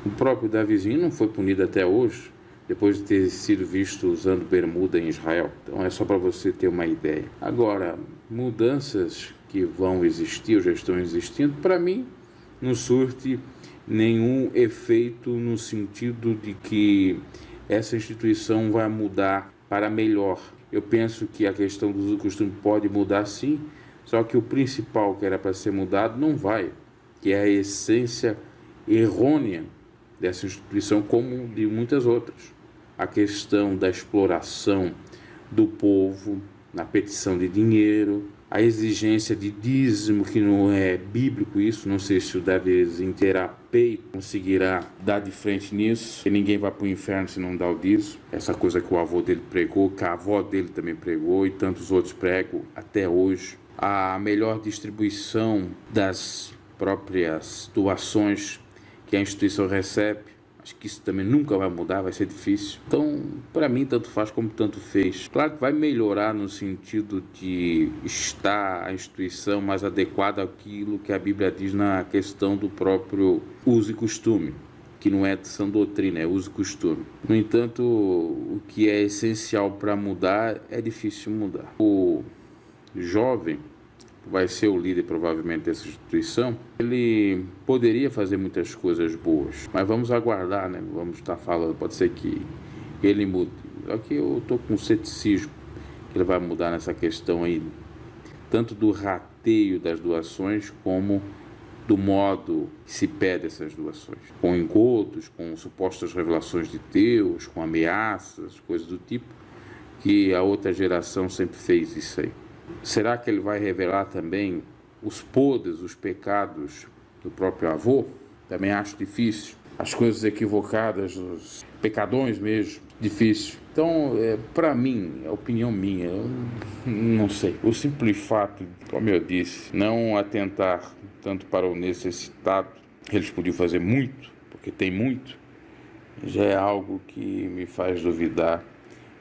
O próprio Davizinho não foi punido até hoje, depois de ter sido visto usando bermuda em Israel. Então é só para você ter uma ideia. Agora, mudanças que vão existir ou já estão existindo, para mim, não surte nenhum efeito no sentido de que essa instituição vai mudar para melhor. Eu penso que a questão do uso e costume pode mudar sim, só que o principal que era para ser mudado não vai, que é a essência errônea dessa instituição, como de muitas outras. A questão da exploração do povo, na petição de dinheiro, a exigência de dízimo, que não é bíblico isso, não sei se o Davizinho terá peito, conseguirá dar de frente nisso, que ninguém vai para o inferno se não dá o dízimo, essa coisa que o avô dele pregou, que a avó dele também pregou e tantos outros pregam até hoje. A melhor distribuição das próprias doações que a instituição recebe, acho que isso também nunca vai mudar, vai ser difícil. Então, para mim, tanto faz como tanto fez. Claro que vai melhorar no sentido de estar a instituição mais adequada àquilo que a Bíblia diz na questão do próprio uso e costume, que não é sã doutrina, é uso e costume. No entanto, o que é essencial para mudar é difícil mudar. O jovem vai ser o líder provavelmente dessa instituição, ele poderia fazer muitas coisas boas, mas vamos aguardar, né? Vamos estar falando, pode ser que ele mude. Aqui eu estou com ceticismo que ele vai mudar nessa questão aí, tanto do rateio das doações como do modo que se pede essas doações, com encontros, com supostas revelações de Deus, com ameaças, coisas do tipo, que a outra geração sempre fez isso aí. Será que ele vai revelar também os podres, os pecados do próprio avô? Também acho difícil. As coisas equivocadas, os pecadões mesmo, difícil. Então, para mim, é opinião minha, eu não sei. O simples fato, como eu disse, não atentar tanto para o necessitado, eles podiam fazer muito, porque tem muito, já é algo que me faz duvidar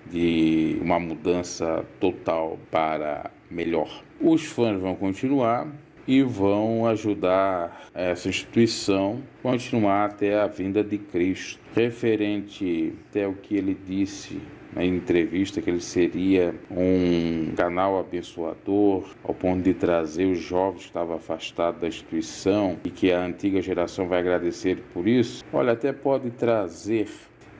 de uma mudança total para melhor. Os fãs vão continuar e vão ajudar essa instituição a continuar até a vinda de Cristo. Referente até o que ele disse na entrevista, que ele seria um canal abençoador, ao ponto de trazer os jovens que estavam afastados da instituição e que a antiga geração vai agradecer por isso. Olha, até pode trazer,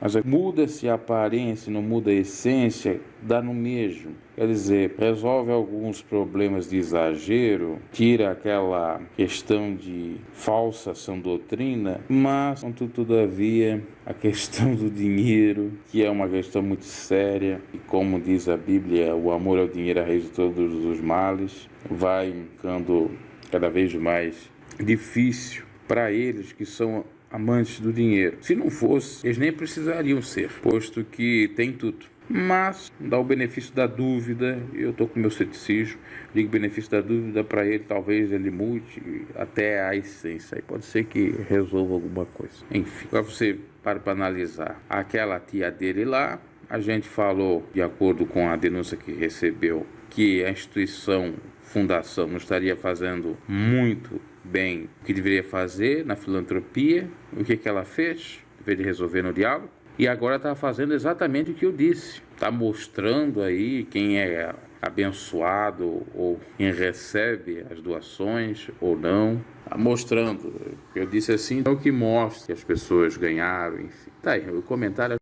mas muda-se a aparência, não muda a essência, dá no mesmo. Quer dizer, resolve alguns problemas de exagero, tira aquela questão de falsa sã doutrina, mas, contudo, todavia, a questão do dinheiro, que é uma questão muito séria, e como diz a Bíblia, o amor ao dinheiro é a raiz de todos os males, vai ficando cada vez mais difícil para eles que são amantes do dinheiro. Se não fosse, eles nem precisariam ser, posto que tem tudo. Mas dá o benefício da dúvida, eu estou com meu ceticismo, digo benefício da dúvida para ele, talvez ele mude até a essência, aí pode ser que resolva alguma coisa. Enfim, agora você para analisar aquela tia dele lá, a gente falou, de acordo com a denúncia que recebeu, que a instituição, fundação, não estaria fazendo muito bem o que deveria fazer na filantropia. O que ela fez? Em vez de resolver no diálogo, e agora está fazendo exatamente o que eu disse. Está mostrando aí quem é abençoado ou quem recebe as doações ou não. Está mostrando. Eu disse assim, é o que mostra que as pessoas ganharam, enfim. Tá aí, o comentário.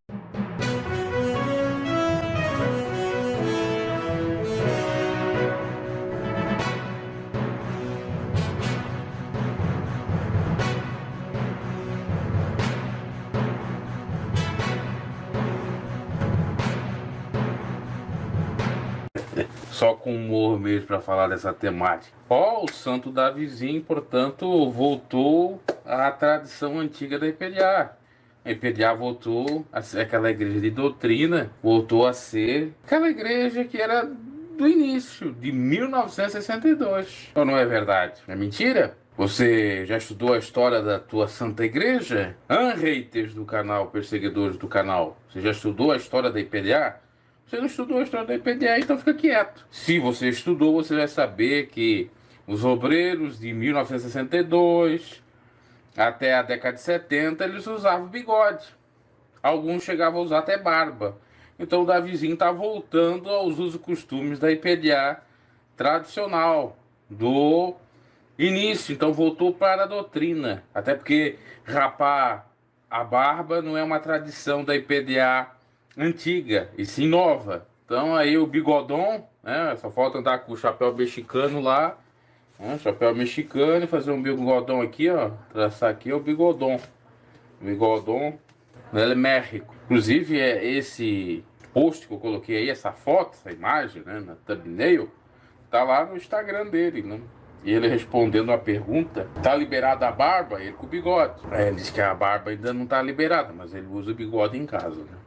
Só com humor mesmo para falar dessa temática. O santo Davizinho, portanto, voltou à tradição antiga da IPDA. A IPDA voltou a ser aquela igreja de doutrina, voltou a ser aquela igreja que era do início, de 1962. Ou não é verdade? É mentira? Você já estudou a história da tua santa igreja? Haters do canal, perseguidores do canal, você já estudou a história da IPDA? Você não estudou a história da IPDA, então fica quieto. Se você estudou, você vai saber que os obreiros de 1962 Até a década de 70 eles usavam bigode. Alguns chegavam a usar até barba. Então o Davizinho está voltando aos usos e costumes da IPDA tradicional, do início. Então voltou para a doutrina. Até porque rapar a barba não é uma tradição da IPDA antiga, e sim nova. Então aí o bigodão, né? Só falta andar com o chapéu mexicano lá, né? Chapéu mexicano e fazer um bigodão aqui, ó. Traçar aqui é o bigodão. Bigodão, ele é México. Inclusive, esse post que eu coloquei aí, essa foto, essa imagem, né, na thumbnail, tá lá no Instagram dele, né? E ele respondendo a pergunta, tá liberada a barba? Ele com o bigode. Ele disse que a barba ainda não tá liberada, mas ele usa o bigode em casa, né?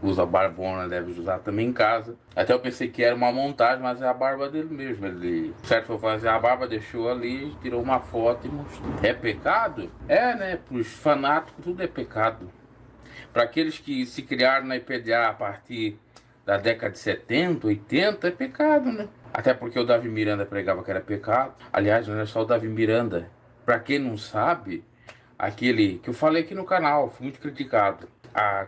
Usa a barbona, deve usar também em casa. Até eu pensei que era uma montagem, mas é a barba dele mesmo. Ele, certo, foi fazer a barba, deixou ali, tirou uma foto e mostrou. É pecado? É, né? Pros fanáticos tudo é pecado. Para aqueles que se criaram na IPDA a partir da década de 70, 80, é pecado, né? Até porque o Davi Miranda pregava que era pecado. Aliás, não é só o Davi Miranda. Para quem não sabe, aquele que eu falei aqui no canal, foi muito criticado.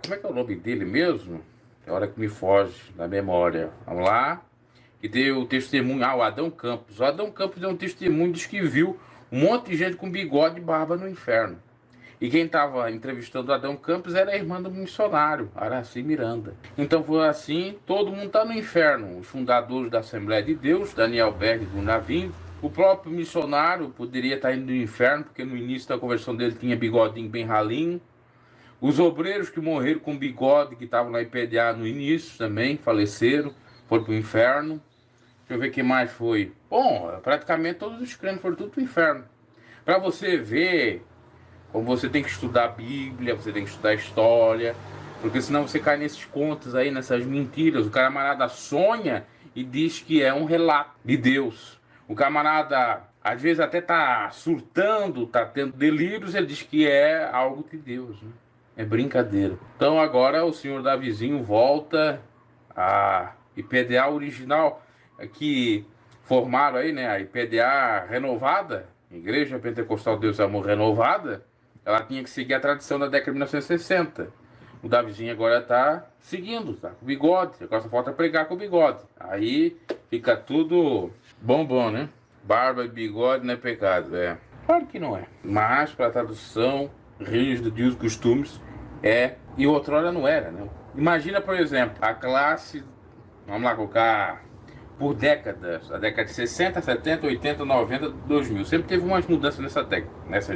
Como é que é o nome dele mesmo? É hora que me foge da memória. Vamos lá. Que deu o testemunho. O Adão Campos. O Adão Campos deu um testemunho, diz que viu um monte de gente com bigode e barba no inferno. E quem estava entrevistando o Adão Campos era a irmã do missionário, Araci Miranda. Então foi assim, todo mundo está no inferno. Os fundadores da Assembleia de Deus, Daniel Berg e Gunavim. O próprio missionário poderia estar indo no inferno, porque no início da conversão dele tinha bigodinho bem ralinho. Os obreiros que morreram com bigode, que estavam na IPDA no início também, faleceram, foram para o inferno. Deixa eu ver quem mais foi. Bom, praticamente todos os crentes foram tudo para o inferno. Para você ver... Como você tem que estudar a Bíblia, você tem que estudar a história, porque senão você cai nesses contos aí, nessas mentiras. O camarada sonha e diz que é um relato de Deus. O camarada, às vezes, até tá surtando, tá tendo delírios, ele diz que é algo de Deus, né? É brincadeira. Então agora o senhor Davizinho volta a IPDA original, que formaram aí, né? A IPDA renovada, Igreja Pentecostal Deus e Amor renovada. Ela tinha que seguir a tradição da década de 1960. O Davizinho agora tá seguindo, tá com bigode. Agora só falta pregar com o bigode. Aí fica tudo bom, né? Barba e bigode não é pecado, é. Claro que não é. Mas para a tradução rígida de usos e costumes é. E outrora não era, né? Imagina, por exemplo, a classe, vamos lá colocar, por décadas, a década de 60, 70, 80, 90, 2000. Sempre teve umas mudanças nessas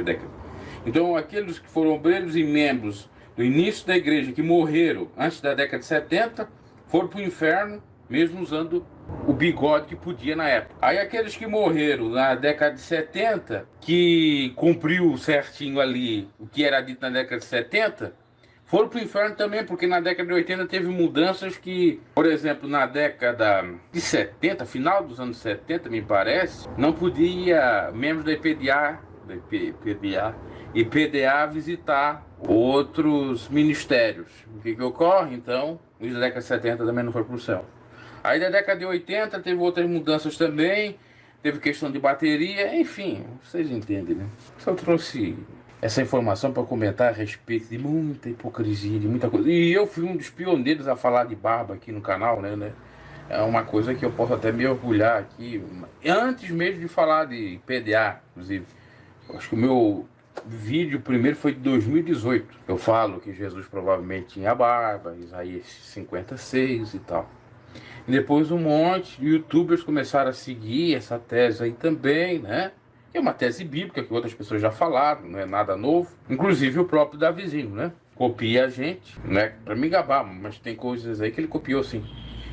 décadas. Então, aqueles que foram obreiros e membros do início da igreja, que morreram antes da década de 70, foram para o inferno, mesmo usando o bigode que podia na época. Aí aqueles que morreram na década de 70, que cumpriu certinho ali o que era dito na década de 70, foram para o inferno também, porque na década de 80 teve mudanças que, por exemplo, na década de 70, final dos anos 70, me parece, não podia membros da IPDA visitar outros ministérios. O que ocorre, então? Os da década de 70 também não foi para o céu. Aí da década de 80 teve outras mudanças também, teve questão de bateria, enfim, vocês entendem, né? Só trouxe essa informação para comentar a respeito de muita hipocrisia, de muita coisa. E eu fui um dos pioneiros a falar de barba aqui no canal, né? É uma coisa que eu posso até me orgulhar aqui, antes mesmo de falar de PDA, inclusive. Acho que o meu vídeo primeiro foi de 2018. Eu falo que Jesus provavelmente tinha barba, Isaías 56 e tal. E depois um monte de youtubers começaram a seguir essa tese aí também, né? É uma tese bíblica que outras pessoas já falaram, não é nada novo. Inclusive o próprio Davizinho, né? Copia a gente, né? Pra me gabar, mas tem coisas aí que ele copiou sim.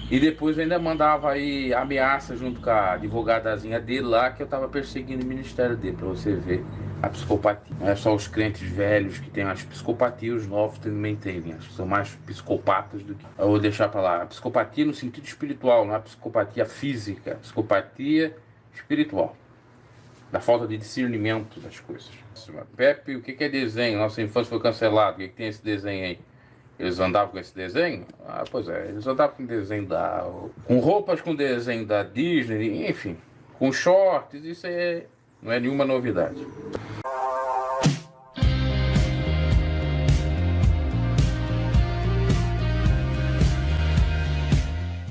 E depois ainda mandava aí ameaça junto com a advogadazinha dele lá, que eu tava perseguindo o ministério dele, pra você ver a psicopatia. Não é só os crentes velhos que têm as psicopatias, os novos também têm, acho que são mais psicopatas do que... Eu vou deixar pra lá, a psicopatia no sentido espiritual, não é a psicopatia física, a psicopatia espiritual. Da falta de discernimento das coisas. Pepe, o que é desenho? Nossa infância foi cancelada, o que tem esse desenho aí? Eles andavam com esse desenho? Ah, pois é, eles andavam com desenho com roupas com desenho da Disney, enfim, com shorts, isso não é nenhuma novidade.